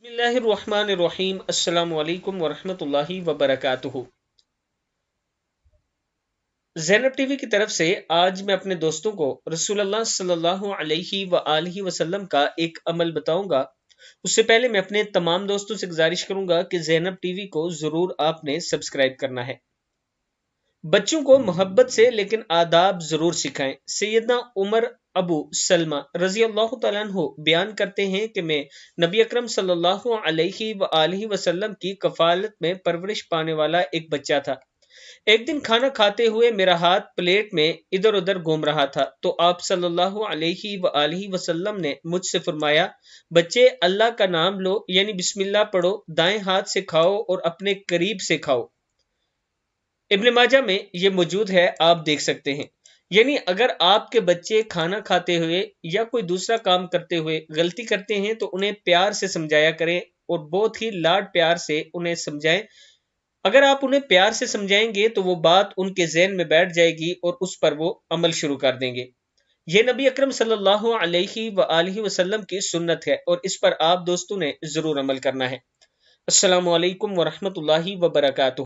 बिस्मिल्लाहिर्रहमानिर्रहीम। अस्सलामु अलैकुम वरहमतुल्लाहि वबरकातुहू। ज़ैनब टीवी की तरफ से आज मैं अपने दोस्तों को रसूलुल्लाह सल्लल्लाहु अलैहि वआलिहि वसल्लम का एक अमल बताऊंगा। उससे पहले मैं अपने तमाम दोस्तों से गुजारिश करूंगा कि ज़ैनब टीवी को जरूर आपने सब्सक्राइब करना है। बच्चों को मोहब्बत से लेकिन आदाब जरूर सिखाएं। सैयदना उमर अबू सलमा रजी अल्लाह तआला अन्हु बयान करते हैं कि मैं नबी अकरम सल्लल्लाहु अलैहि वसल्लम की कफालत में परवरिश पाने वाला एक बच्चा था। एक दिन खाना खाते हुए मेरा हाथ प्लेट में इधर उधर घूम रहा था तो आप सल्लल्लाहु अलैहि वसल्लम ने मुझसे फरमाया, बच्चे अल्लाह का नाम लो यानी बिस्मिल्लाह पढ़ो, दाएं हाथ से खाओ और अपने करीब से खाओ। इब्न माजा में ये मौजूद है, आप देख सकते हैं। यानी अगर आपके बच्चे खाना खाते हुए या कोई दूसरा काम करते हुए गलती करते हैं तो उन्हें प्यार से समझाया करें और बहुत ही लाड प्यार से उन्हें समझाएं। अगर आप उन्हें प्यार से समझाएंगे तो वो बात उनके ज़हन में बैठ जाएगी और उस पर वो अमल शुरू कर देंगे। ये नबी अकरम सल्लल्लाहु अलैहि वसल्लम की सुन्नत है और इस पर आप दोस्तों ने जरूर अमल करना है। अस्सलामु अलैकुम वरहमतुल्लाहि वबरकातुहू।